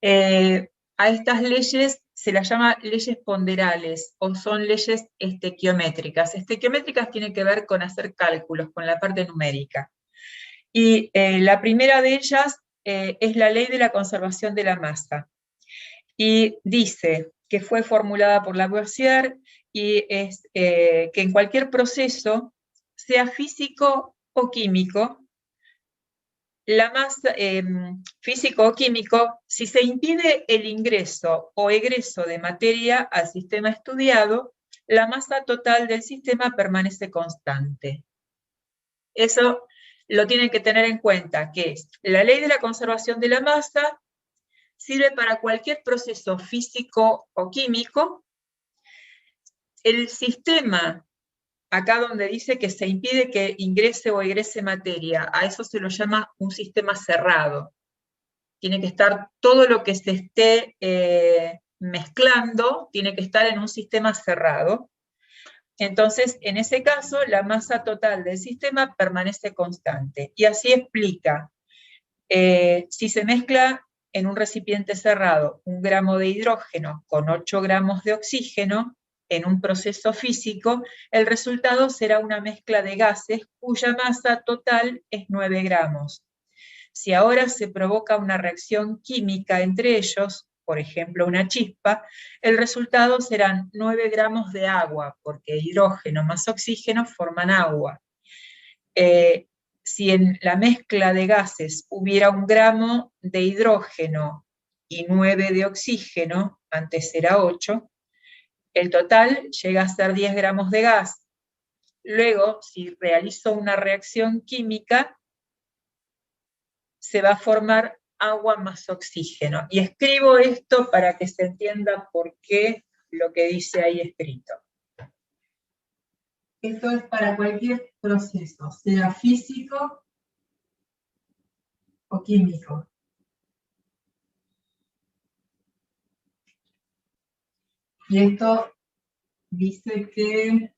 A estas leyes se las llama leyes ponderales o son leyes estequiométricas. Estequiométricas tiene que ver con hacer cálculos, con la parte numérica. Y la primera de ellas es la ley de la conservación de la masa. Y dice que fue formulada por Lavoisier y es que en cualquier proceso, sea físico o químico, la masa, físico o químico, si se impide el ingreso o egreso de materia al sistema estudiado, la masa total del sistema permanece constante. Eso lo tienen que tener en cuenta, que es la ley de la conservación de la masa, sirve para cualquier proceso físico o químico. El sistema, acá donde dice que se impide que ingrese o egrese materia, a eso se lo llama un sistema cerrado. Tiene que estar todo lo que se esté mezclando, tiene que estar en un sistema cerrado. Entonces, en ese caso, la masa total del sistema permanece constante. Y así explica, si se mezcla en un recipiente cerrado 1 gramo de hidrógeno con 8 gramos de oxígeno, en un proceso físico, el resultado será una mezcla de gases cuya masa total es 9 gramos. Si ahora se provoca una reacción química entre ellos, por ejemplo una chispa, el resultado serán 9 gramos de agua, porque hidrógeno más oxígeno forman agua. Si en la mezcla de gases hubiera 1 gramo de hidrógeno y 9 de oxígeno, antes era 8, el total llega a ser 10 gramos de gas. Luego, si realizo una reacción química, se va a formar agua más oxígeno. Y escribo esto para que se entienda por qué lo que dice ahí escrito. Esto es para cualquier proceso, sea físico o químico. Y esto dice que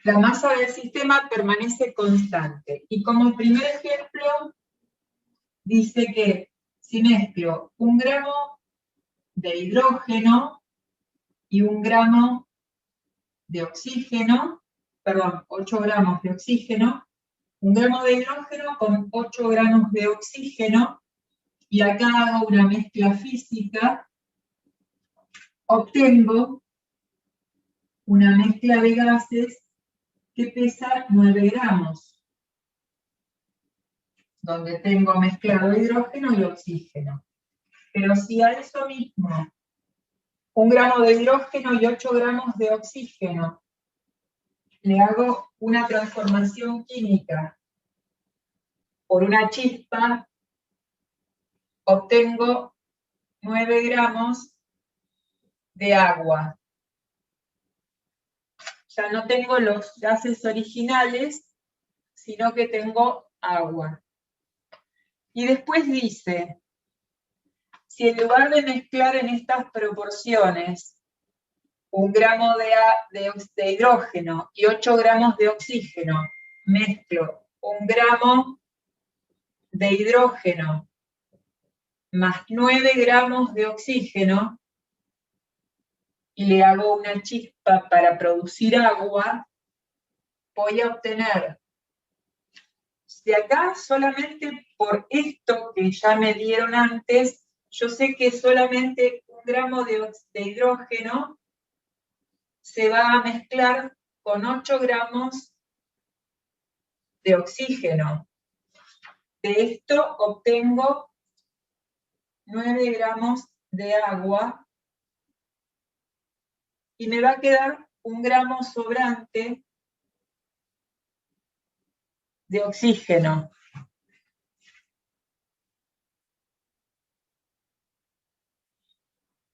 la masa del sistema permanece constante. Y como primer ejemplo, dice que si mezclo 1 gramo de hidrógeno y 1 gramo de oxígeno, perdón, 8 gramos de oxígeno, 1 gramo de hidrógeno con 8 gramos de oxígeno, y acá hago una mezcla física, obtengo una mezcla de gases que pesa 9 gramos, donde tengo mezclado hidrógeno y oxígeno. Pero si a eso mismo, 1 gramo de hidrógeno y 8 gramos de oxígeno, le hago una transformación química por una chispa, obtengo 9 gramos de agua. Ya no tengo los gases originales, sino que tengo agua. Y después dice, si en lugar de mezclar en estas proporciones 1 gramo de hidrógeno y 8 gramos de oxígeno, mezclo 1 gramo de hidrógeno más 9 gramos de oxígeno, y le hago una chispa para producir agua, voy a obtener, de acá solamente por esto que ya me dieron antes, yo sé que solamente 1 gramo de hidrógeno se va a mezclar con 8 gramos de oxígeno. De esto obtengo 9 gramos de agua, y me va a quedar 1 gramo sobrante de oxígeno.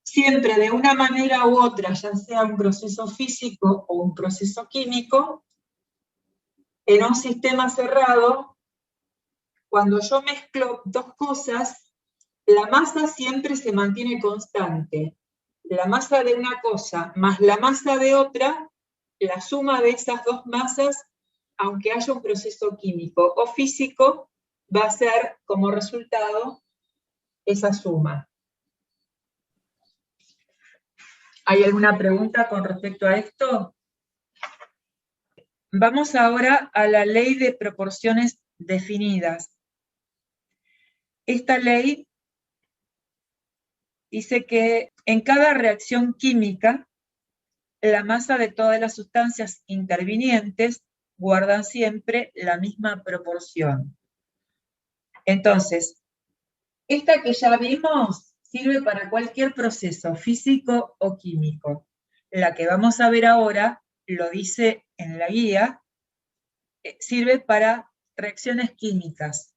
Siempre de una manera u otra, ya sea un proceso físico o un proceso químico, en un sistema cerrado, cuando yo mezclo dos cosas, la masa siempre se mantiene constante. La masa de una cosa más la masa de otra, la suma de esas dos masas, aunque haya un proceso químico o físico, va a ser como resultado esa suma. ¿Hay alguna pregunta con respecto a esto? Vamos ahora a la ley de proporciones definidas. Esta ley dice que en cada reacción química, la masa de todas las sustancias intervinientes guardan siempre la misma proporción. Entonces, esta que ya vimos sirve para cualquier proceso físico o químico. La que vamos a ver ahora, lo dice en la guía, sirve para reacciones químicas.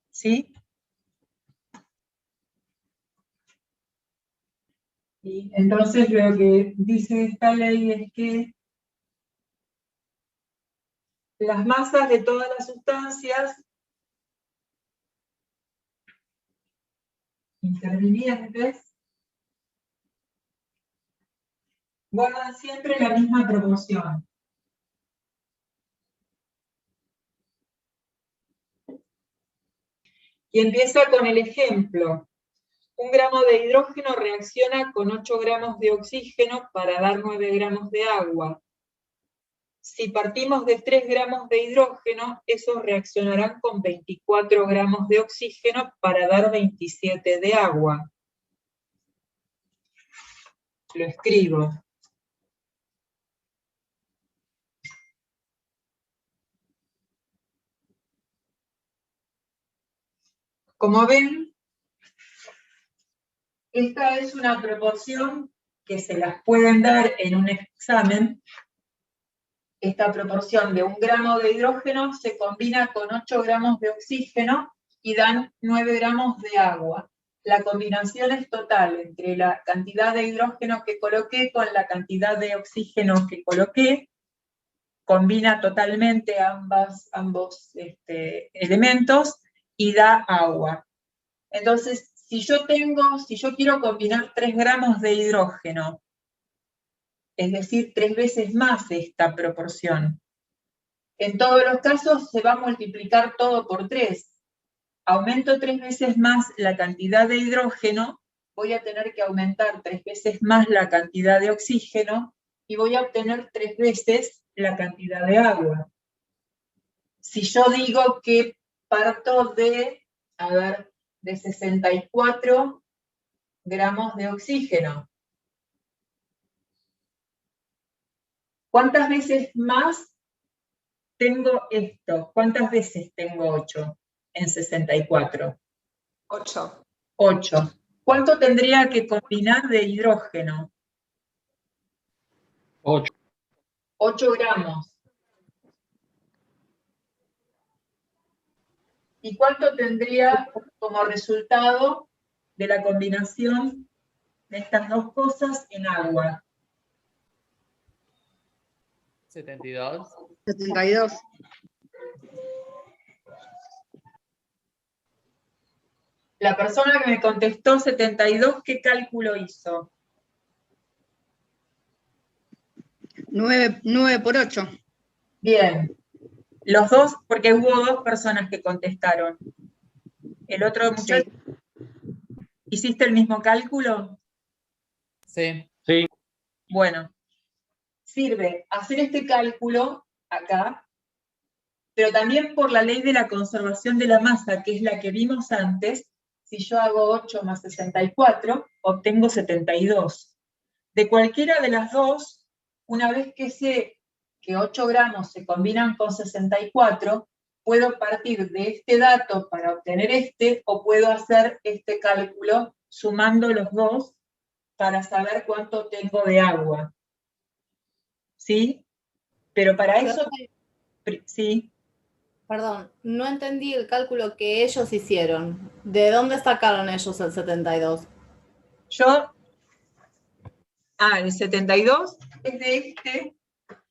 ¿Sí? Y entonces lo que dice esta ley es que las masas de todas las sustancias intervinientes guardan siempre la misma proporción. Y empieza con el ejemplo. 1 gramo de hidrógeno reacciona con 8 gramos de oxígeno para dar 9 gramos de agua. Si partimos de 3 gramos de hidrógeno, esos reaccionarán con 24 gramos de oxígeno para dar 27 de agua. Lo escribo. Como ven, esta es una proporción que se las pueden dar en un examen. Esta proporción de 1 gramo de hidrógeno se combina con 8 gramos de oxígeno y dan 9 gramos de agua. La combinación es total entre la cantidad de hidrógeno que coloqué con la cantidad de oxígeno que coloqué. Combina totalmente ambos elementos y da agua. Entonces, si yo quiero combinar 3 gramos de hidrógeno, es decir, 3 veces más esta proporción, en todos los casos se va a multiplicar todo por 3. Aumento 3 veces más la cantidad de hidrógeno, voy a tener que aumentar 3 veces más la cantidad de oxígeno y voy a obtener 3 veces la cantidad de agua. Si yo digo que parto de 64 gramos de oxígeno, ¿cuántas veces más tengo esto? ¿Cuántas veces tengo 8 en 64? 8. 8. ¿Cuánto tendría que combinar de hidrógeno? 8. 8 gramos. ¿Y cuánto tendría como resultado de la combinación de estas dos cosas en agua? 72. 72. La persona que me contestó 72, ¿qué cálculo hizo? 9 por 8. Bien. Los dos, porque hubo 2 personas que contestaron. El otro muchacho, Sí. ¿hiciste el mismo cálculo? Sí. Bueno, sirve hacer este cálculo acá, pero también por la ley de la conservación de la masa, que es la que vimos antes. Si yo hago 8 más 64, obtengo 72. De cualquiera de las dos, una vez que sé que 8 gramos se combinan con 64, puedo partir de este dato para obtener este, o puedo hacer este cálculo sumando los dos para saber cuánto tengo de agua. ¿Sí? Pero para eso, sí. Perdón, no entendí el cálculo que ellos hicieron. ¿De dónde sacaron ellos el 72? El 72 es de este.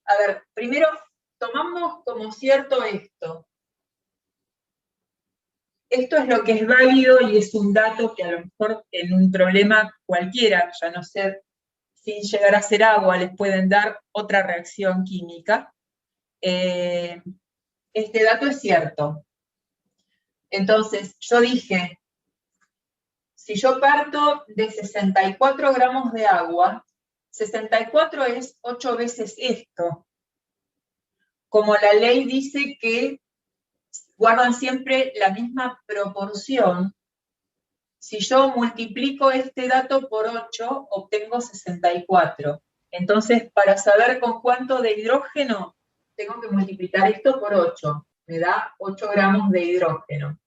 A ver, primero tomamos como cierto esto. Esto es lo que es válido y es un dato que a lo mejor en un problema cualquiera, ya no sé, sin llegar a ser agua, les pueden dar otra reacción química. Este dato es cierto. Entonces, yo dije, Si yo parto de 64 gramos de agua, 64 es 8 veces esto. Como la ley dice que guardan siempre la misma proporción, si yo multiplico este dato por 8, obtengo 64. Entonces, para saber con cuánto de hidrógeno, tengo que multiplicar esto por 8. Me da 8 gramos de hidrógeno.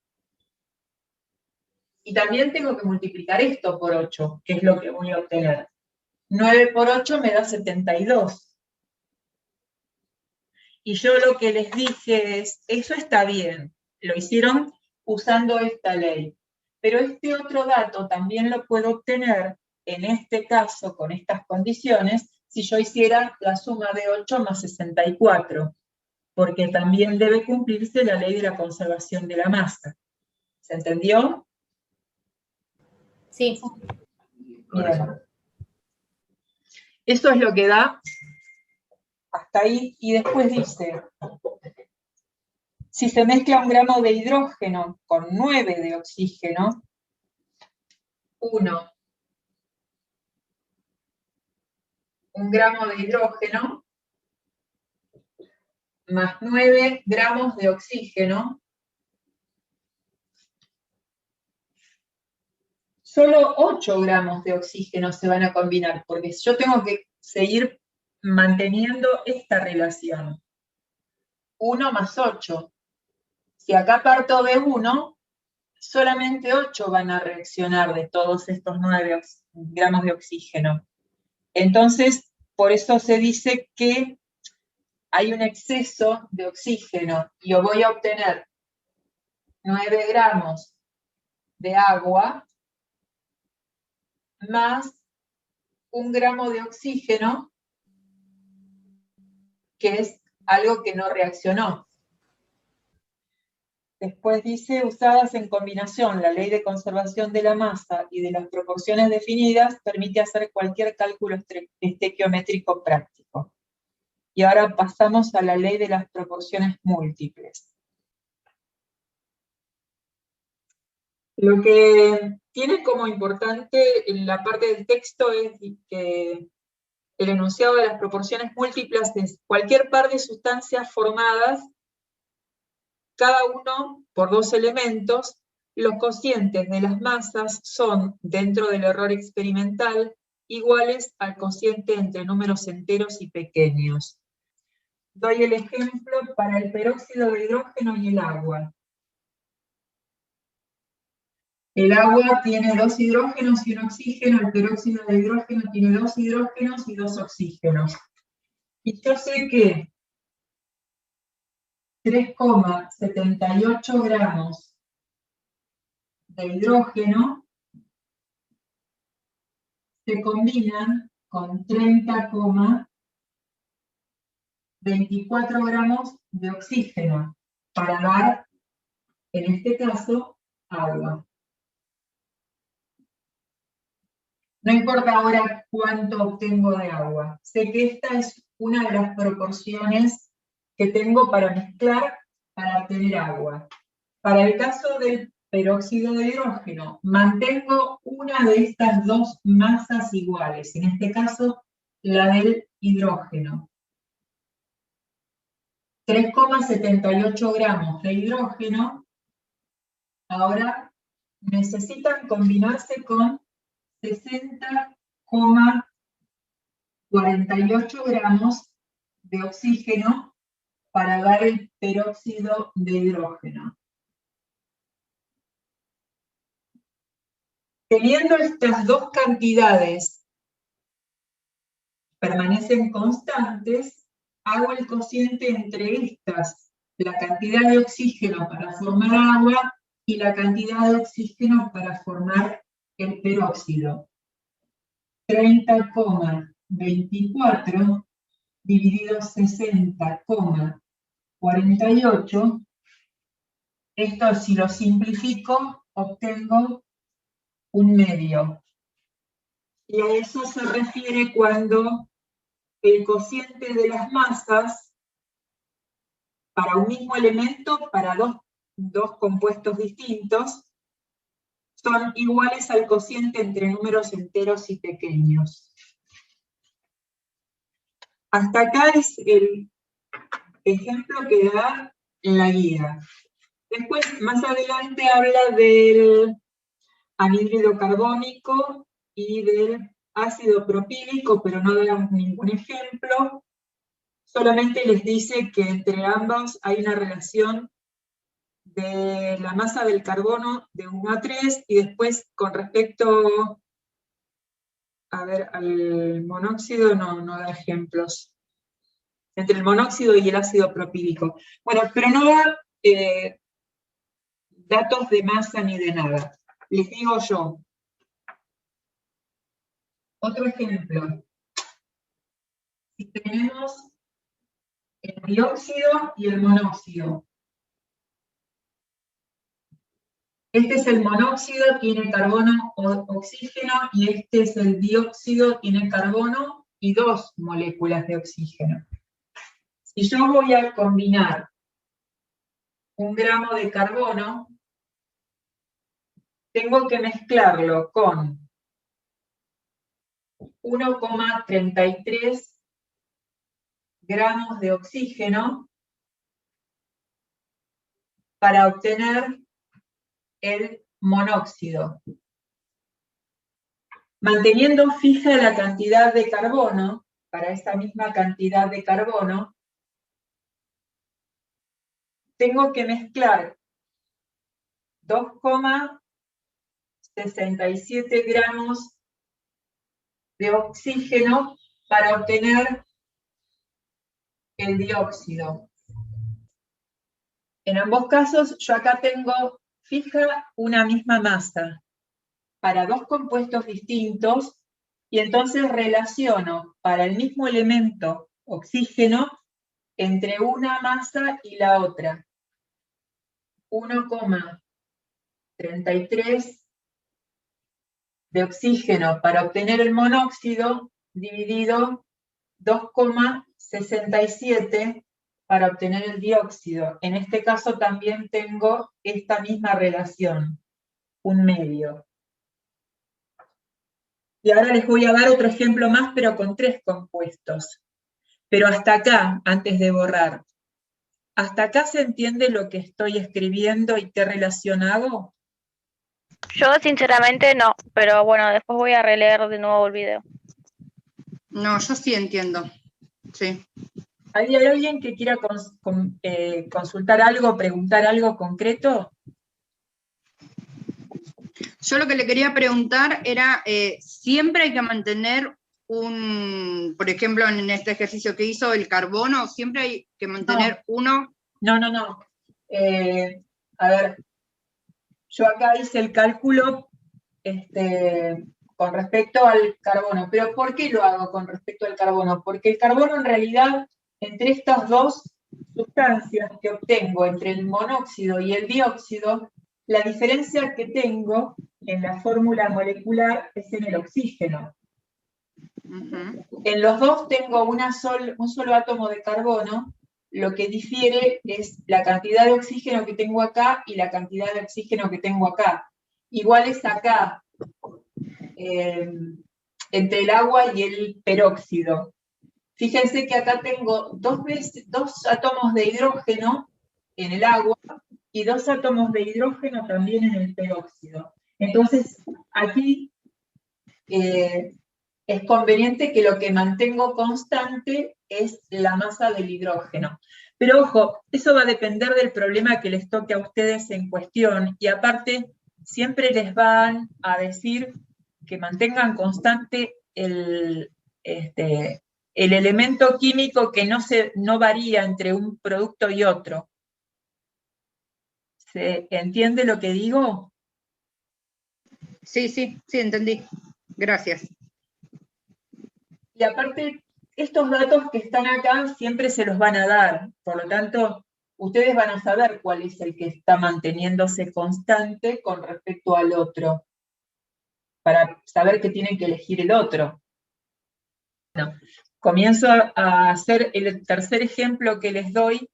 Y también tengo que multiplicar esto por 8, que es lo que voy a obtener. 9 por 8 me da 72. Y yo lo que les dije es, eso está bien, lo hicieron usando esta ley. Pero este otro dato también lo puedo obtener, en este caso, con estas condiciones, si yo hiciera la suma de 8 más 64, porque también debe cumplirse la ley de la conservación de la masa. ¿Se entendió? Sí. Bien. Eso es lo que da hasta ahí, y después dice, si se mezcla 1 gramo de hidrógeno con 9 de oxígeno, 1 gramo de hidrógeno más 9 gramos de oxígeno, solo 8 gramos de oxígeno se van a combinar, porque yo tengo que seguir manteniendo esta relación. 1 más 8. Si acá parto de 1, solamente 8 van a reaccionar de todos estos 9 gramos de oxígeno. Entonces, por eso se dice que hay un exceso de oxígeno, y yo voy a obtener 9 gramos de agua más 1 gramo de oxígeno, que es algo que no reaccionó. Después dice, usadas en combinación, la ley de conservación de la masa y de las proporciones definidas permite hacer cualquier cálculo estequiométrico práctico. Y ahora pasamos a la ley de las proporciones múltiples. Lo que tiene como importante en la parte del texto es que el enunciado de las proporciones múltiples es cualquier par de sustancias formadas, cada uno por 2 elementos. Los cocientes de las masas son, dentro del error experimental, iguales al cociente entre números enteros y pequeños. Doy el ejemplo para el peróxido de hidrógeno y el agua. El agua tiene 2 hidrógenos y 1 oxígeno, el peróxido de hidrógeno tiene 2 hidrógenos y 2 oxígenos. Y yo sé que 3,78 gramos de hidrógeno se combinan con 30,24 gramos de oxígeno para dar, en este caso, agua. No importa ahora cuánto obtengo de agua. Sé que esta es una de las proporciones que tengo para mezclar para obtener agua. Para el caso del peróxido de hidrógeno, mantengo una de estas 2 masas iguales, en este caso la del hidrógeno. 3,78 gramos de hidrógeno ahora necesitan combinarse con 60,48 gramos de oxígeno para dar el peróxido de hidrógeno. Teniendo estas 2 cantidades permanecen constantes, hago el cociente entre estas, la cantidad de oxígeno para formar agua y la cantidad de oxígeno para formar el peróxido. 30,24 dividido 60,48. Esto, si lo simplifico, obtengo 1/2. Y a eso se refiere cuando el cociente de las masas, para un mismo elemento, para dos compuestos distintos, son iguales al cociente entre números enteros y pequeños. Hasta acá es el ejemplo que da en la guía. Después, más adelante, habla del anhídrido carbónico y del ácido propílico, pero no da ningún ejemplo. Solamente les dice que entre ambos hay una relación de la masa del carbono de 1 a 3, y después con respecto al monóxido no da ejemplos. Entre el monóxido y el ácido propílico. Bueno, pero no da datos de masa ni de nada. Les digo yo. Otro ejemplo. Si tenemos el dióxido y el monóxido. Este es el monóxido, tiene carbono o oxígeno, y este es el dióxido, tiene carbono y 2 moléculas de oxígeno. Si yo voy a combinar 1 gramo de carbono, tengo que mezclarlo con 1,33 gramos de oxígeno para obtener el monóxido. Manteniendo fija la cantidad de carbono, para esta misma cantidad de carbono, tengo que mezclar 2,67 gramos de oxígeno para obtener el dióxido. En ambos casos, yo acá tengo fija una misma masa para 2 compuestos distintos, y entonces relaciono para el mismo elemento, oxígeno, entre una masa y la otra. 1,33 de oxígeno para obtener el monóxido, dividido 2,67 para obtener el dióxido. En este caso también tengo esta misma relación, 1/2. Y ahora les voy a dar otro ejemplo más, pero con 3 compuestos. Pero hasta acá, antes de borrar, ¿hasta acá se entiende lo que estoy escribiendo y qué relación hago? Yo sinceramente no, pero bueno, después voy a releer de nuevo el video. No, yo sí entiendo. Sí. ¿Hay alguien que quiera consultar algo, preguntar algo concreto? Yo lo que le quería preguntar era, ¿siempre hay que mantener por ejemplo, en este ejercicio que hizo el carbono, siempre hay que mantener uno? No. A ver, yo acá hice el cálculo con respecto al carbono. ¿Pero por qué lo hago con respecto al carbono? Porque el carbono en realidad, entre estas 2 sustancias que obtengo, entre el monóxido y el dióxido, la diferencia que tengo en la fórmula molecular es en el oxígeno. En los 2 tengo un solo átomo de carbono, lo que difiere es la cantidad de oxígeno que tengo acá y la cantidad de oxígeno que tengo acá. Igual es acá, entre el agua y el peróxido. Fíjense que acá tengo 2 átomos de hidrógeno en el agua y 2 átomos de hidrógeno también en el peróxido. Entonces, aquí es conveniente que lo que mantengo constante es la masa del hidrógeno. Pero ojo, eso va a depender del problema que les toque a ustedes en cuestión, y aparte siempre les van a decir que mantengan constante el elemento químico, que no varía entre un producto y otro. ¿Se entiende lo que digo? Sí, entendí. Gracias. Y aparte, estos datos que están acá siempre se los van a dar, por lo tanto, ustedes van a saber cuál es el que está manteniéndose constante con respecto al otro, para saber que tienen que elegir el otro. Bueno, comienzo a hacer el tercer ejemplo que les doy,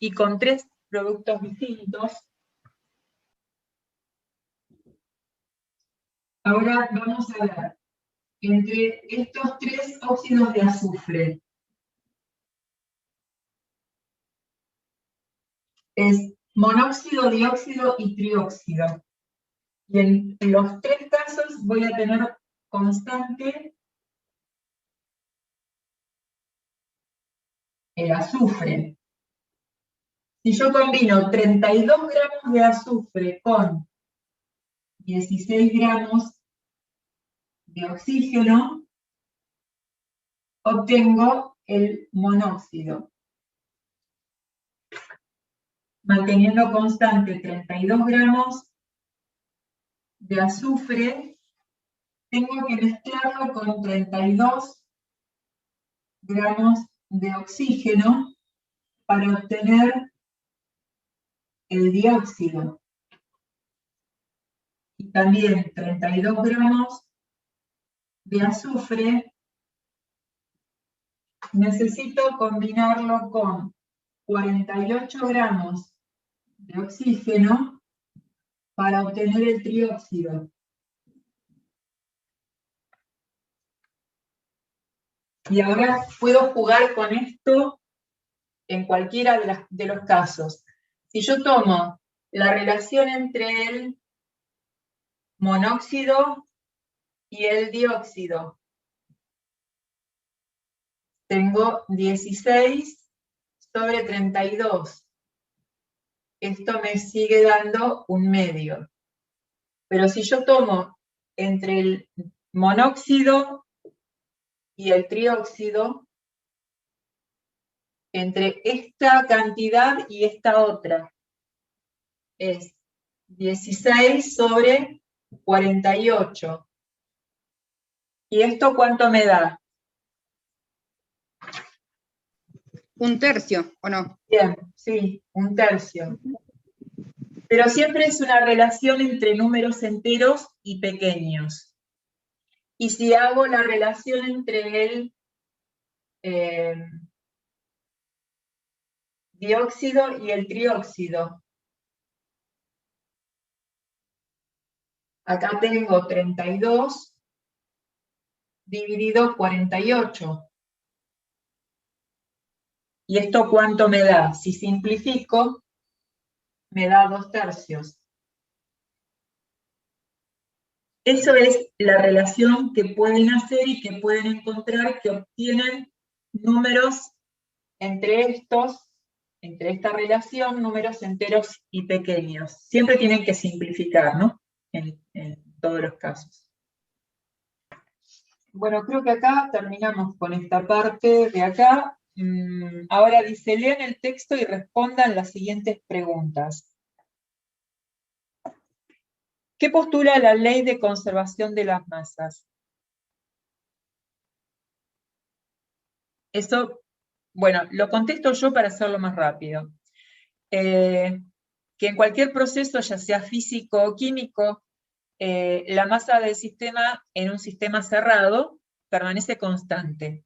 y con 3 productos distintos. Ahora vamos a ver, entre estos tres óxidos de azufre, es monóxido, dióxido y trióxido. Y en los tres casos voy a tener constante el azufre. Si yo combino 32 gramos de azufre con 16 gramos de oxígeno, obtengo el monóxido. Manteniendo constante 32 gramos de azufre, tengo que mezclarlo con 32 gramos de oxígeno para obtener el dióxido. Y también 32 gramos de azufre, necesito combinarlo con 48 gramos de oxígeno para obtener el trióxido. Y ahora puedo jugar con esto en cualquiera de los casos. Si yo tomo la relación entre el monóxido y el dióxido, tengo 16 sobre 32. Esto me sigue dando un medio. Pero si yo tomo entre el monóxido y el trióxido, entre esta cantidad y esta otra, es 16 sobre 48. ¿Y esto cuánto me da? Un tercio, ¿o no? Bien, sí, un tercio. Pero siempre es una relación entre números enteros y pequeños. Y si hago la relación entre el dióxido y el trióxido, acá tengo 32 dividido 48. ¿Y esto cuánto me da? Si simplifico, me da 2 tercios. Eso es la relación que pueden hacer y que pueden encontrar, que obtienen números entre esta relación, números enteros y pequeños. Siempre tienen que simplificar, ¿no? En todos los casos. Bueno, creo que acá terminamos con esta parte de acá. Ahora dice, lean el texto y respondan las siguientes preguntas. ¿Qué postula la ley de conservación de las masas? Eso, bueno, lo contesto yo para hacerlo más rápido. Que en cualquier proceso, ya sea físico o químico, la masa del sistema en un sistema cerrado permanece constante.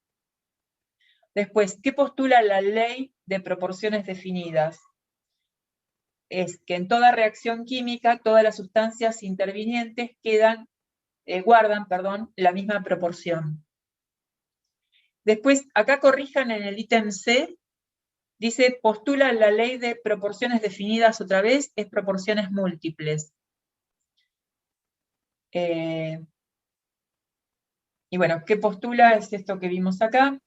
Después, ¿qué postula la ley de proporciones definidas? Es que en toda reacción química, todas las sustancias intervinientes guardan la misma proporción. Después, acá corrijan en el ítem C, dice, postula la ley de proporciones definidas otra vez, es proporciones múltiples. Y bueno, ¿qué postula? Es esto que vimos acá,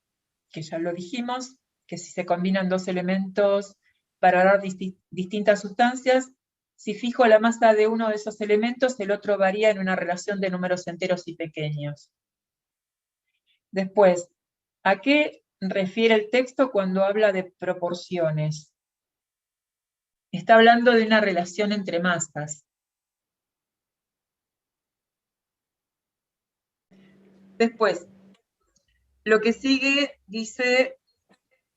que ya lo dijimos, que si se combinan dos elementos para dar distintas sustancias, si fijo la masa de uno de esos elementos, el otro varía en una relación de números enteros y pequeños. Después, ¿a qué refiere el texto cuando habla de proporciones? Está hablando de una relación entre masas. Después, lo que sigue dice,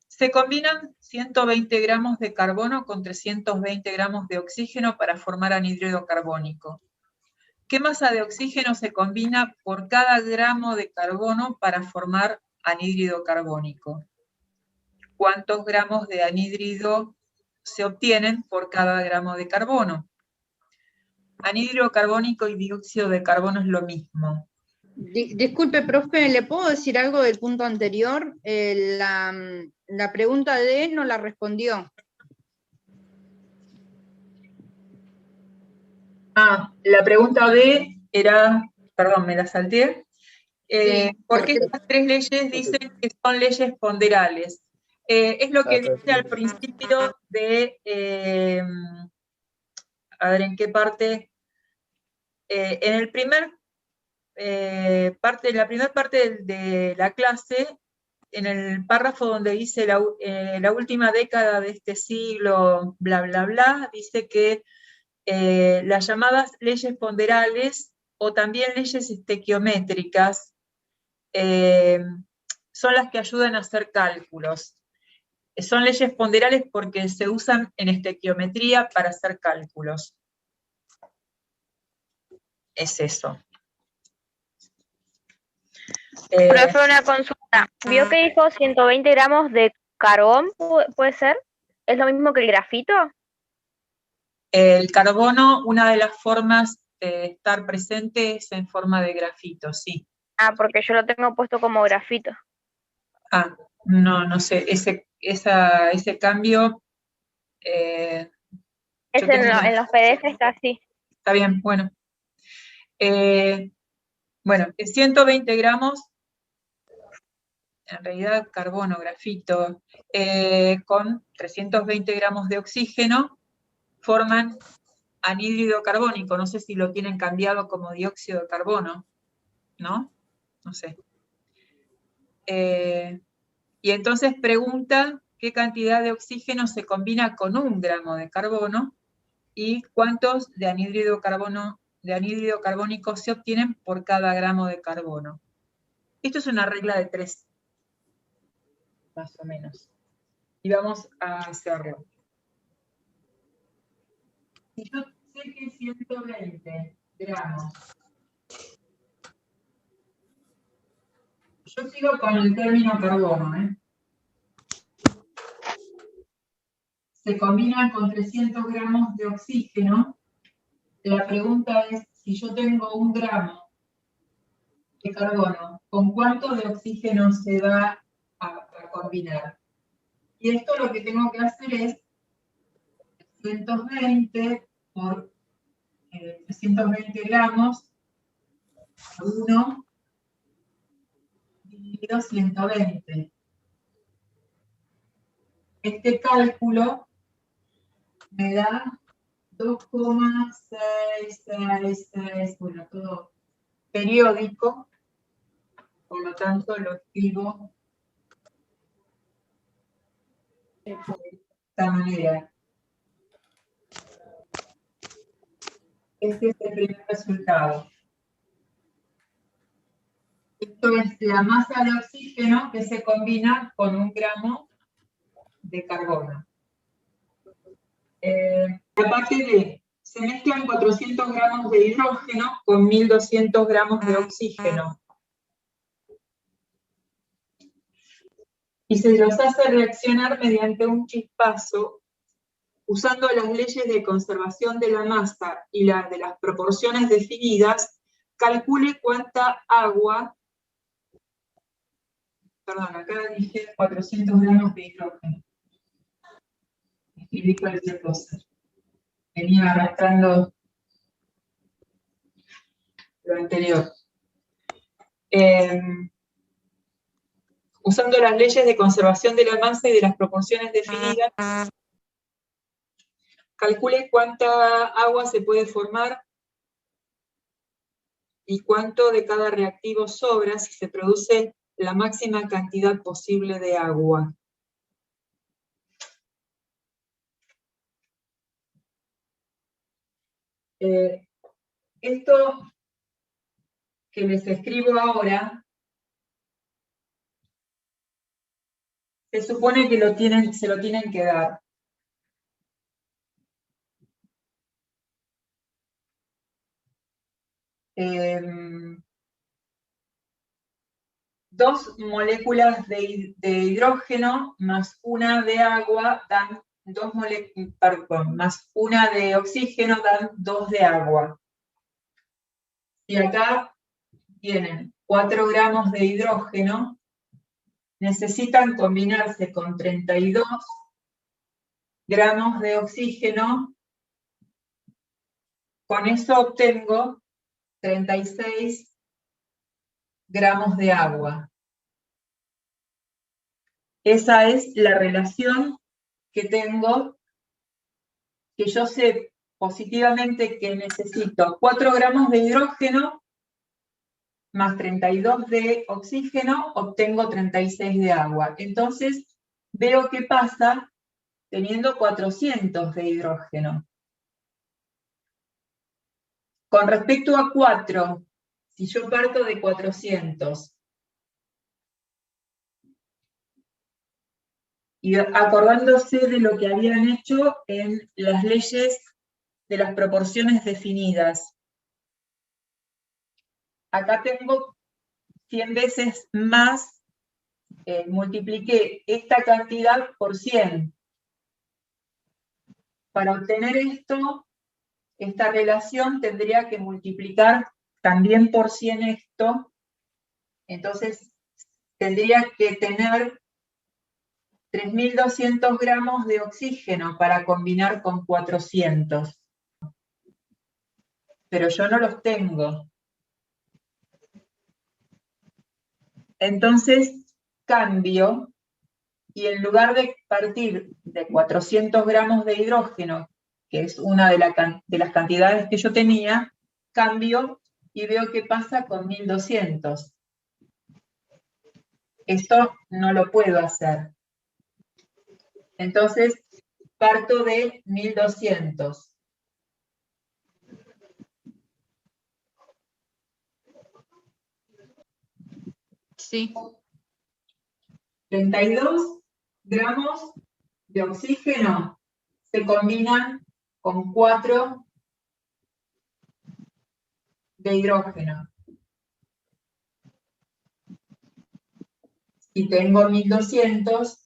se combinan 120 gramos de carbono con 320 gramos de oxígeno para formar anhídrido carbónico. ¿Qué masa de oxígeno se combina por cada gramo de carbono para formar anhídrido carbónico? ¿Cuántos gramos de anhídrido se obtienen por cada gramo de carbono? Anhídrido carbónico y dióxido de carbono es lo mismo. Disculpe, profe, ¿le puedo decir algo del punto anterior? La pregunta D no la respondió. La pregunta B era, perdón, me la salteé. Sí, ¿Por qué estas tres leyes dicen que son leyes ponderales? Es lo que dije al principio de, a ver, ¿en qué parte? En el la primera parte de la clase, en el párrafo donde dice la última década de este siglo, bla, bla, bla, dice que las llamadas leyes ponderales o también leyes estequiométricas son las que ayudan a hacer cálculos. Son leyes ponderales porque se usan en estequiometría para hacer cálculos. Es eso. Profe, una consulta. ¿Vio que dijo 120 gramos de carbón? ¿Puede ser? ¿Es lo mismo que el grafito? El carbono, una de las formas de estar presente es en forma de grafito, sí. Ah, porque yo lo tengo puesto como grafito. No sé, ese cambio... En los PDF está así. Está bien, bueno. Bueno, 120 gramos, en realidad carbono, grafito, con 320 gramos de oxígeno, forman anhídrido carbónico. No sé si lo tienen cambiado como dióxido de carbono, ¿no? No sé. Y entonces pregunta qué cantidad de oxígeno se combina con 1 gramo de carbono y cuántos de anhídrido carbónico se obtienen por cada gramo de carbono. Esto es una regla de 3, más o menos. Y vamos a hacerlo. Si yo sé que 120 gramos, yo sigo con el término carbono, se combinan con 300 gramos de oxígeno. La pregunta es, si yo tengo 1 gramo de carbono, ¿con cuánto de oxígeno se va a combinar? Y esto lo que tengo que hacer es 120 por 320 gramos por 1 dividido 120. Este cálculo me da 2,666, bueno, todo periódico, por lo tanto lo escribo de esta manera. Este es el primer resultado. Esto es la masa de oxígeno que se combina con 1 gramo de carbono. La parte D, se mezclan 400 gramos de hidrógeno con 1200 gramos de oxígeno. Y se los hace reaccionar mediante un chispazo, usando las leyes de conservación de la masa y las de las proporciones definidas. Calcule cuánta agua, perdón, acá dije 400 gramos de hidrógeno. Escribí cualquier cosa. Venía arrastrando lo anterior. Usando las leyes de conservación de la masa y de las proporciones definidas, calcule cuánta agua se puede formar y cuánto de cada reactivo sobra si se produce la máxima cantidad posible de agua. Esto que les escribo ahora, se supone que se lo tienen que dar. Dos moléculas de hidrógeno más una de agua dan más una de oxígeno dan 2 de agua. Y acá tienen 4 gramos de hidrógeno, necesitan combinarse con 32 gramos de oxígeno, con eso obtengo 36 gramos de agua. Esa es la relación que tengo, que yo sé positivamente que necesito 4 gramos de hidrógeno más 32 de oxígeno, obtengo 36 de agua. Entonces, veo qué pasa teniendo 400 de hidrógeno. Con respecto a 4, si yo parto de 400, y acordándose de lo que habían hecho en las leyes de las proporciones definidas, acá tengo 100 veces más, multipliqué esta cantidad por 100. Para obtener esto, esta relación tendría que multiplicar también por 100 esto, entonces tendría que tener 3.200 gramos de oxígeno para combinar con 400. Pero yo no los tengo. Entonces cambio, y en lugar de partir de 400 gramos de hidrógeno, que es una de las cantidades que yo tenía, cambio y veo qué pasa con 1.200. Esto no lo puedo hacer. Entonces, parto de 1.200. Sí. 32 gramos de oxígeno se combinan con 4 de hidrógeno. Y tengo 1.200.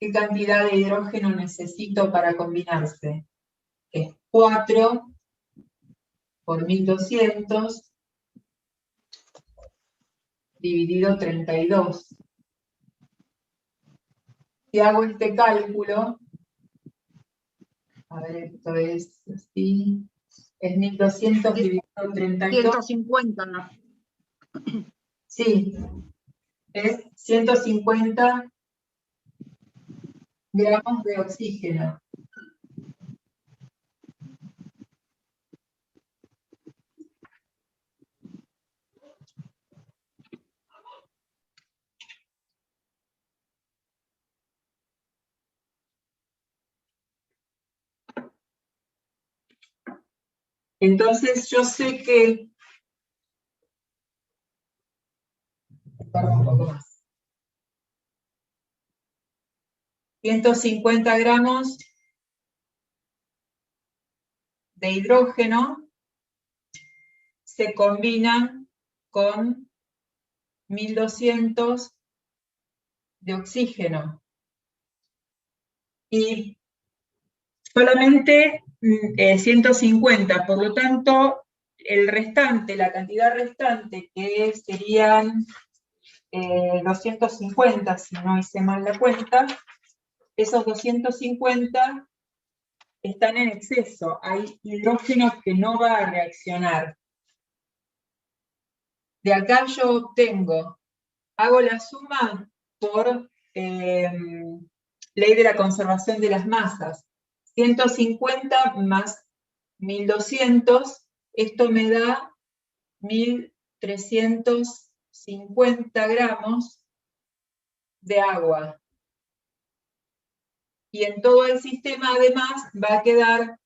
¿Qué cantidad de hidrógeno necesito para combinarse? Es 4 por 1.200 dividido 32. Si hago este cálculo, a ver, esto es así, es 1.200 dividido 32. 150, ¿no? Sí, es 150 gramos de oxígeno. Entonces yo sé que, perdón, un poco más, 150 gramos de hidrógeno se combinan con 1.200 de oxígeno. Y solamente 150, por lo tanto, el restante, la cantidad restante, que serían 250, si no hice mal la cuenta, esos 250 están en exceso, hay hidrógeno que no va a reaccionar. De acá yo obtengo, hago la suma por ley de la conservación de las masas, 150 más 1.200, esto me da 1.350 gramos de agua. Y en todo el sistema además va a quedar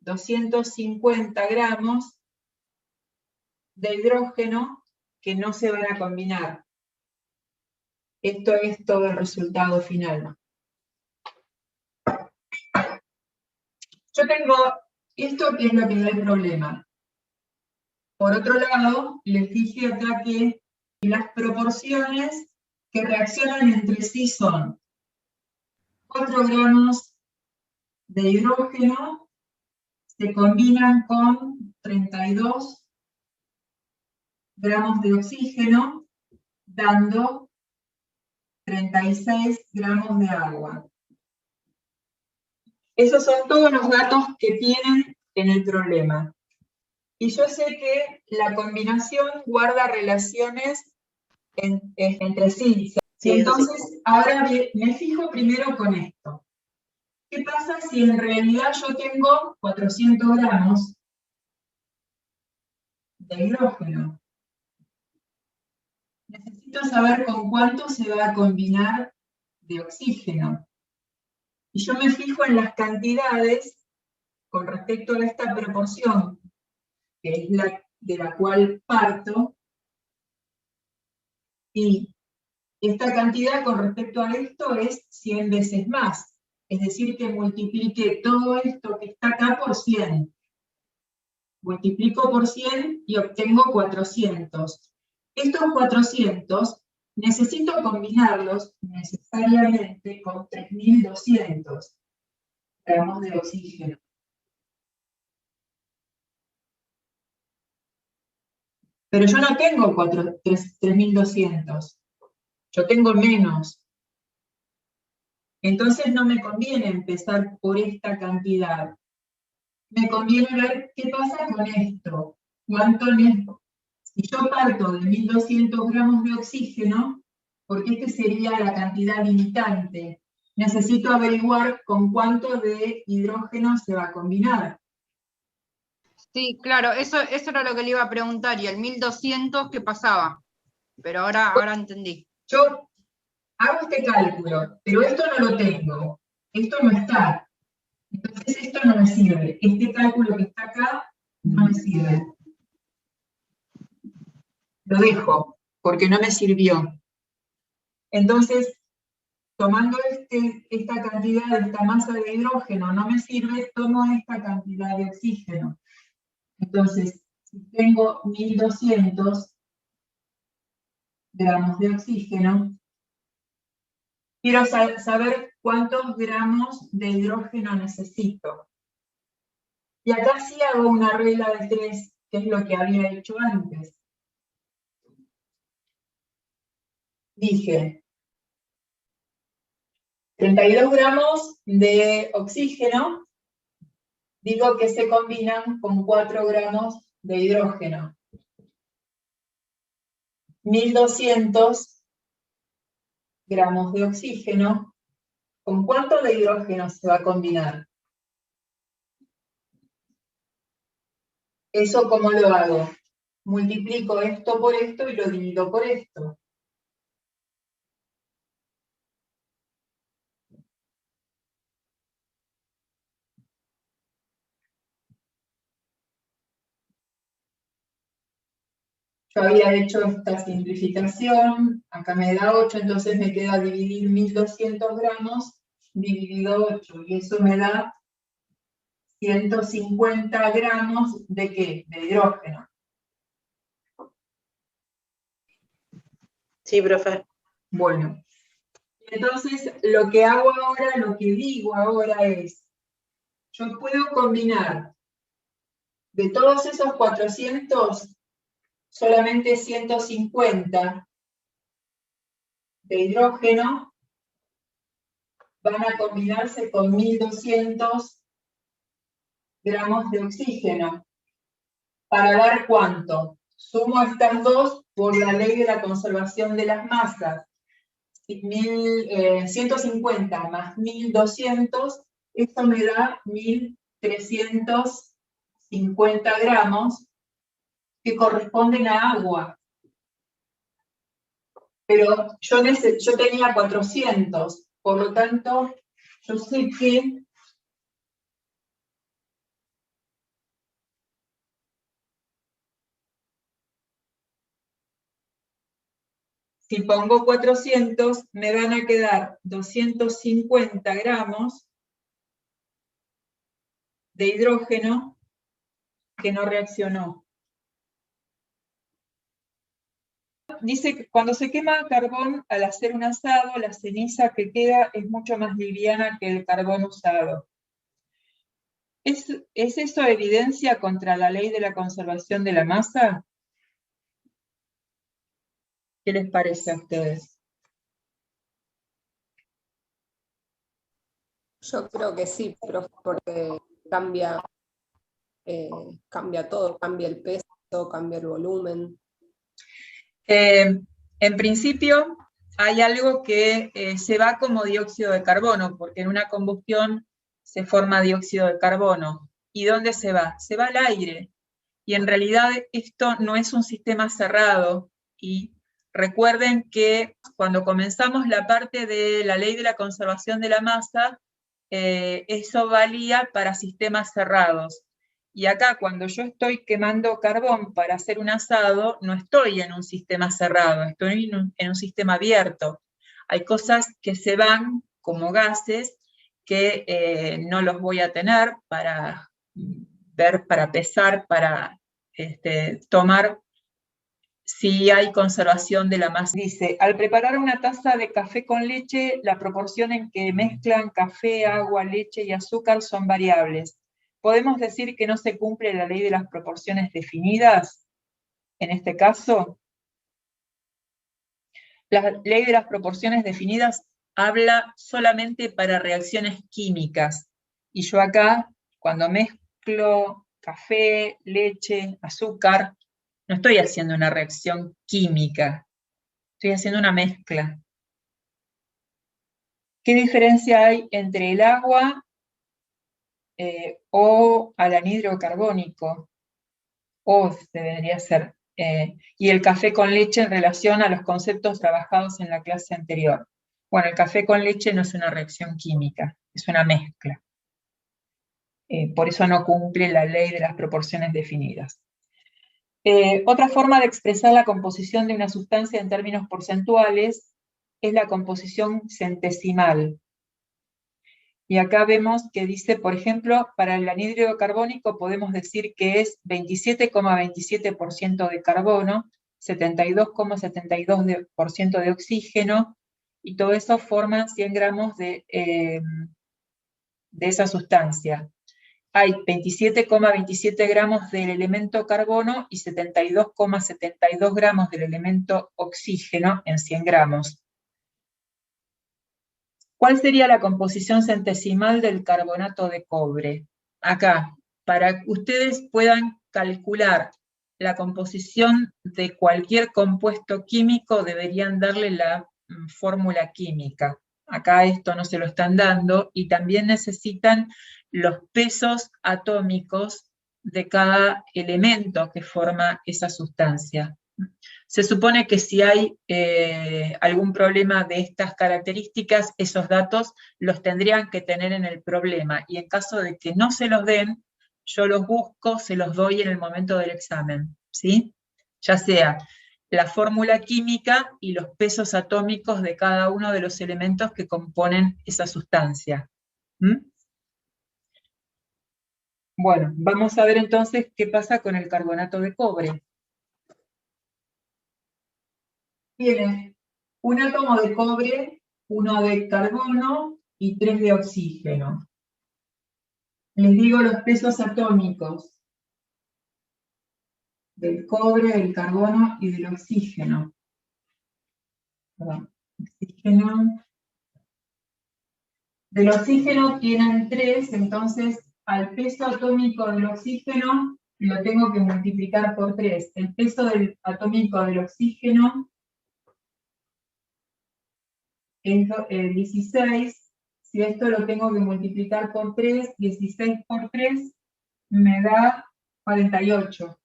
250 gramos de hidrógeno que no se van a combinar. Esto es todo el resultado final. Yo tengo esto, que es lo que no hay problema. Por otro lado, les dije acá que las proporciones que reaccionan entre sí son 4 gramos de hidrógeno se combinan con 32 gramos de oxígeno, dando 36 gramos de agua. Esos son todos los datos que tienen en el problema. Y yo sé que la combinación guarda relaciones entre sí. Entonces, ahora me fijo primero con esto. ¿Qué pasa si en realidad yo tengo 400 gramos de hidrógeno? Necesito saber con cuánto se va a combinar de oxígeno. Y yo me fijo en las cantidades con respecto a esta proporción, que es la de la cual parto, y esta cantidad con respecto a esto es 100 veces más. Es decir, que multiplique todo esto que está acá por 100. Multiplico por 100 y obtengo 400. Estos 400 necesito combinarlos necesariamente con 3200 gramos de oxígeno. Pero yo no tengo 3200, yo tengo menos. Entonces no me conviene empezar por esta cantidad. Me conviene ver qué pasa con esto. Si yo parto de 1200 gramos de oxígeno, porque esta sería la cantidad limitante, necesito averiguar con cuánto de hidrógeno se va a combinar. Sí, claro, eso era lo que le iba a preguntar, y el 1200, ¿qué pasaba? Pero ahora entendí. Yo hago este cálculo, pero esto no lo tengo, esto no está. Entonces esto no me sirve. Este cálculo que está acá no me sirve. Lo dejo, porque no me sirvió. Entonces, tomando esta cantidad, esta masa de hidrógeno no me sirve, tomo esta cantidad de oxígeno. Entonces, si tengo 1200 gramos de oxígeno, quiero saber cuántos gramos de hidrógeno necesito. Y acá sí hago una regla de 3, que es lo que había hecho antes. Dije, 32 gramos de oxígeno, digo que se combinan con 4 gramos de hidrógeno. 1200 gramos de oxígeno, ¿con cuánto de hidrógeno se va a combinar? ¿Eso cómo lo hago? Multiplico esto por esto y lo divido por esto. Yo había hecho esta simplificación, acá me da 8, entonces me queda dividir 1200 gramos dividido 8, y eso me da 150 gramos ¿de qué? De hidrógeno. Sí, profe. Bueno, entonces lo que hago ahora, lo que digo ahora es, yo puedo combinar de todos esos 400, solamente 150 de hidrógeno van a combinarse con 1200 gramos de oxígeno. ¿Para dar cuánto? Sumo estas dos por la ley de la conservación de las masas. 150 más 1200, esto me da 1350 gramos, que corresponden a agua. Pero yo tenía 400, por lo tanto, yo sé que si pongo 400, me van a quedar 250 gramos de hidrógeno que no reaccionó. dice que cuando se quema carbón al hacer un asado, la ceniza que queda es mucho más liviana que el carbón usado. ¿Es eso evidencia contra la ley de la conservación de la masa? ¿Qué les parece a ustedes? Yo creo que sí, profe, porque cambia todo, cambia el peso, cambia el volumen. En principio, hay algo que se va como dióxido de carbono, porque en una combustión se forma dióxido de carbono. ¿Y dónde se va? Se va al aire. Y en realidad esto no es un sistema cerrado. Y recuerden que cuando comenzamos la parte de la ley de la conservación de la masa, eso valía para sistemas cerrados. Y acá, cuando yo estoy quemando carbón para hacer un asado, no estoy en un sistema cerrado, estoy en un sistema abierto. Hay cosas que se van como gases que no los voy a tener para ver, para pesar, para tomar si hay conservación de la masa. Dice, al preparar una taza de café con leche, la proporción en que mezclan café, agua, leche y azúcar son variables. ¿Podemos decir que no se cumple la ley de las proporciones definidas? En este caso, la ley de las proporciones definidas habla solamente para reacciones químicas. Y yo acá, cuando mezclo café, leche, azúcar, no estoy haciendo una reacción química, estoy haciendo una mezcla. ¿Qué diferencia hay entre el agua o al anhidro carbónico? O debería ser. Y el café con leche en relación a los conceptos trabajados en la clase anterior. Bueno, el café con leche no es una reacción química, es una mezcla. Por eso no cumple la ley de las proporciones definidas. Otra forma de expresar la composición de una sustancia en términos porcentuales es la composición centesimal. Y acá vemos que dice, por ejemplo, para el anhídrido carbónico podemos decir que es 27,27% de carbono, 72,72% de oxígeno, y todo eso forma 100 gramos de esa sustancia. Hay 27,27 gramos del elemento carbono y 72,72 gramos del elemento oxígeno en 100 gramos. ¿Cuál sería la composición centesimal del carbonato de cobre? Acá, para que ustedes puedan calcular la composición de cualquier compuesto químico, deberían darle la fórmula química. Acá esto no se lo están dando, y también necesitan los pesos atómicos de cada elemento que forma esa sustancia. Se supone que si hay algún problema de estas características, esos datos los tendrían que tener en el problema, y en caso de que no se los den, yo los busco, se los doy en el momento del examen, ¿sí? Ya sea la fórmula química y los pesos atómicos de cada uno de los elementos que componen esa sustancia. Bueno, vamos a ver entonces qué pasa con el carbonato de cobre. Tiene un átomo de cobre, 1 de carbono y 3 de oxígeno. Les digo los pesos atómicos del cobre, del carbono y del oxígeno. Perdón, oxígeno. Del oxígeno tienen 3, entonces al peso atómico del oxígeno lo tengo que multiplicar por 3. El peso atómico del oxígeno es 16, si esto lo tengo que multiplicar por 3, 16 por 3 me da 48.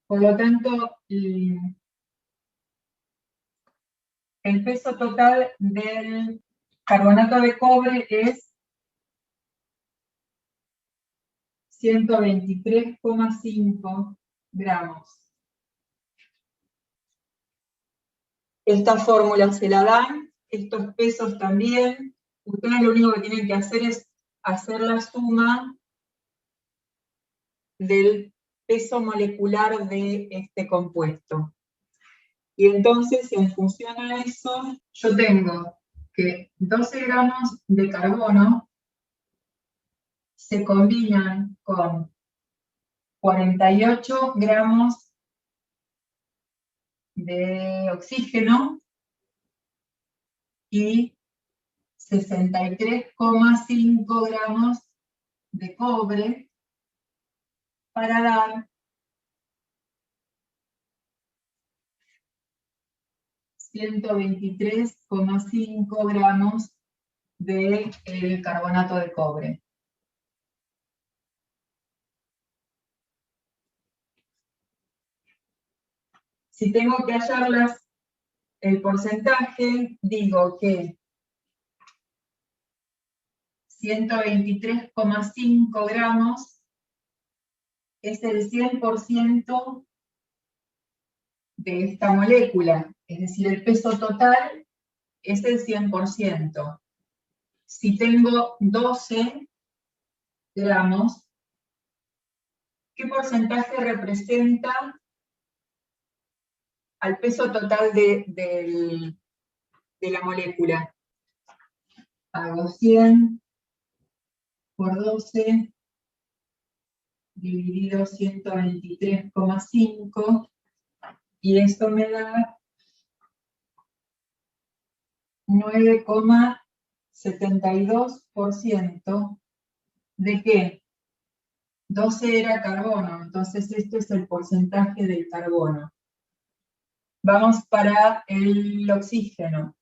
Por lo tanto, el peso total del carbonato de cobre es 123,5 gramos. Esta fórmula se la dan, estos pesos también. Ustedes lo único que tienen que hacer es hacer la suma del peso molecular de este compuesto. Y entonces, en función a eso, yo tengo que 12 gramos de carbono se combinan con 48 gramos de oxígeno y 63,5 gramos de cobre para dar 123,5 gramos de carbonato de cobre. Si tengo que hallar el porcentaje, digo que 123,5 gramos es el 100% de esta molécula, es decir, el peso total es el 100%. Si tengo 12 gramos, ¿qué porcentaje representa al peso total de la molécula? Hago 100 por 12 dividido 123,5 y esto me da 9,72%. ¿De qué? 12 era carbono, entonces esto es el porcentaje del carbono. Vamos para el oxígeno.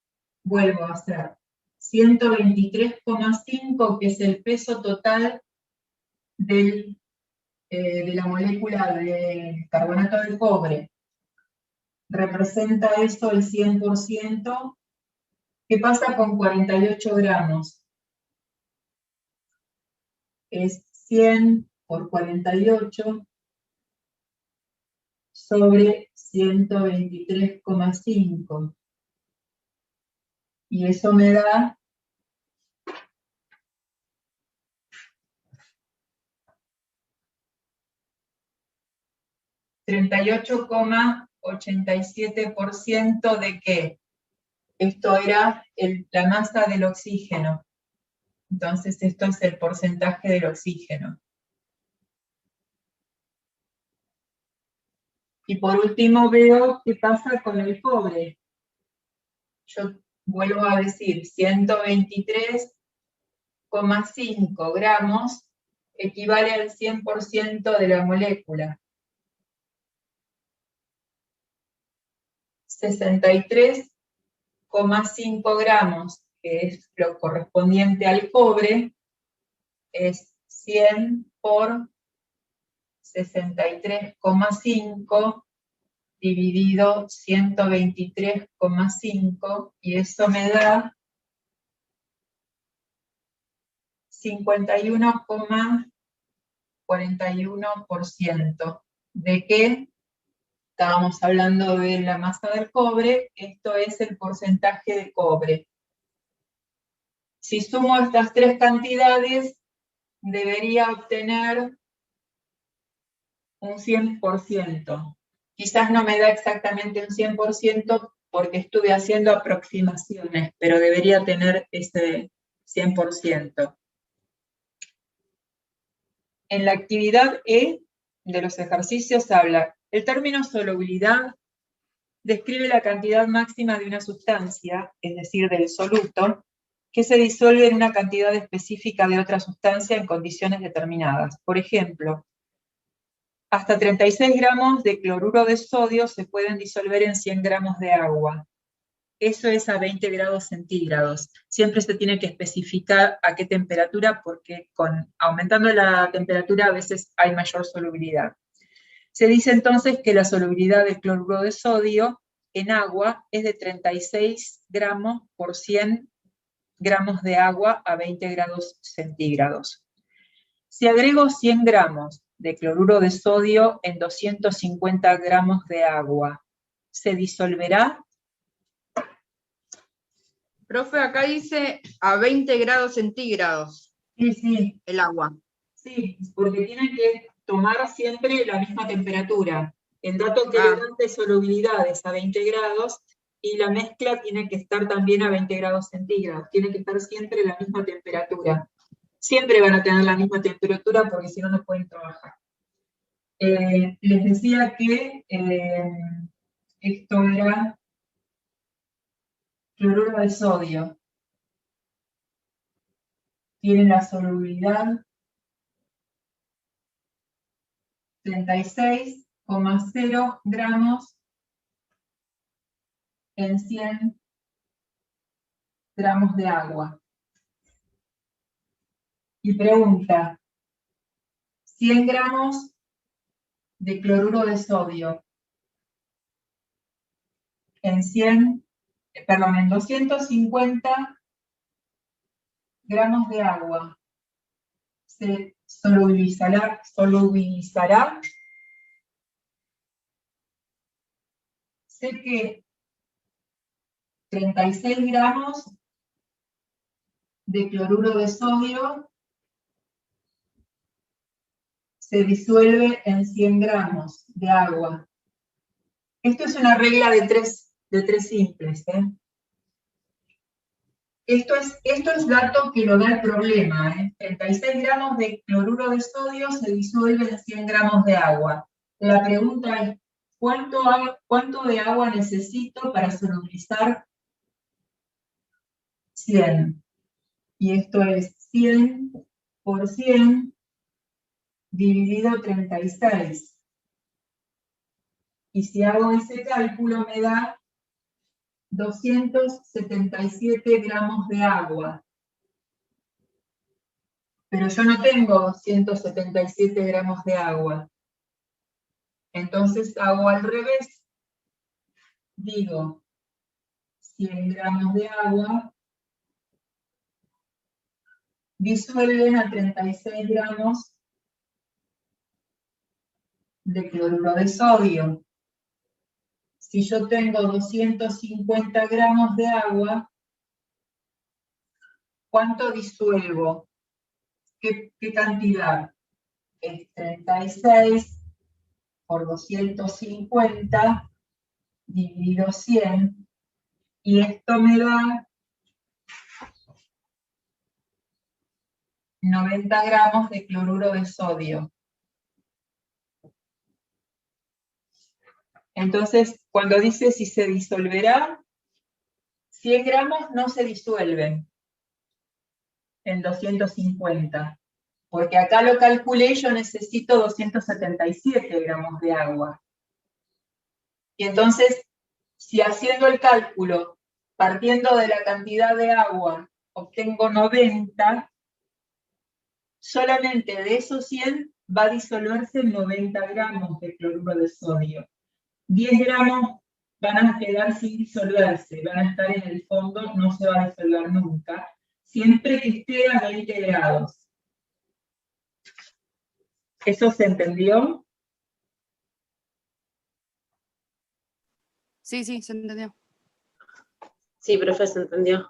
Vuelvo a hacer 123,5, que es el peso total de la molécula de carbonato de cobre. Representa eso el 100%. ¿Qué pasa con 48 gramos? Es 100 por 48 sobre 123,5. Y eso me da 38,87% de qué? Esto era la masa del oxígeno. Entonces esto es el porcentaje del oxígeno. Y por último veo qué pasa con el cobre. Yo vuelvo a decir, 123,5 gramos equivale al 100% de la molécula. 63,5 gramos, que es lo correspondiente al cobre, es 100 por 63,5 dividido 123,5, y eso me da 51,41%. ¿De qué? Estábamos hablando de la masa del cobre, esto es el porcentaje de cobre. Si sumo estas tres cantidades, debería obtener un 100%. Quizás no me da exactamente un 100% porque estuve haciendo aproximaciones, pero debería tener ese 100%. En la actividad E de los ejercicios habla, el término solubilidad describe la cantidad máxima de una sustancia, es decir, del soluto, que se disuelve en una cantidad específica de otra sustancia en condiciones determinadas. Por ejemplo, hasta 36 gramos de cloruro de sodio se pueden disolver en 100 gramos de agua. Eso es a 20 grados centígrados. Siempre se tiene que especificar a qué temperatura, porque aumentando la temperatura a veces hay mayor solubilidad. Se dice entonces que la solubilidad del cloruro de sodio en agua es de 36 gramos por 100 gramos de agua a 20 grados centígrados. Si agrego 100 gramos de cloruro de sodio en 250 gramos de agua, ¿se disolverá? Profe, acá dice a 20 grados centígrados Sí, el agua. sí, porque tiene que tomar siempre la misma temperatura. El dato que le dan de solubilidad es a 20 grados, y la mezcla tiene que estar también a 20 grados centígrados. Tiene que estar siempre la misma temperatura. Siempre van a tener la misma temperatura porque si no, no pueden trabajar. Les decía que esto era cloruro de sodio. Tiene la solubilidad 36,0 gramos en 100 gramos de agua. Y pregunta, 100 gramos de cloruro de sodio en 250 gramos de agua, ¿se solubilizará? Sé que 36 gramos de cloruro de sodio se disuelve en 100 gramos de agua. Esto es una regla de tres simples. Esto es dato que lo da el problema. 36 gramos de cloruro de sodio se disuelve en 100 gramos de agua. La pregunta es, ¿cuánto de agua necesito para solubilizar 100? Y esto es 100 por 100 dividido 36. Y si hago ese cálculo me da 277 gramos de agua. Pero yo no tengo 277 gramos de agua. Entonces hago al revés. Digo, 100 gramos de agua disuelven a 36 gramos de cloruro de sodio. Si yo tengo 250 gramos de agua, ¿cuánto disuelvo? ¿Qué cantidad? Es 36 por 250 dividido 100, y esto me da 90 gramos de cloruro de sodio. Entonces, cuando dice si se disolverá, 100 gramos no se disuelven en 250, porque acá lo calculé, yo necesito 277 gramos de agua. Y entonces, si haciendo el cálculo, partiendo de la cantidad de agua, obtengo 90, solamente de esos 100 va a disolverse 90 gramos de cloruro de sodio. 10 gramos van a quedar sin disolverse, van a estar en el fondo, no se va a disolver nunca, siempre que esté a 20 grados. ¿Eso se entendió? Sí, se entendió. Sí, profe, se entendió.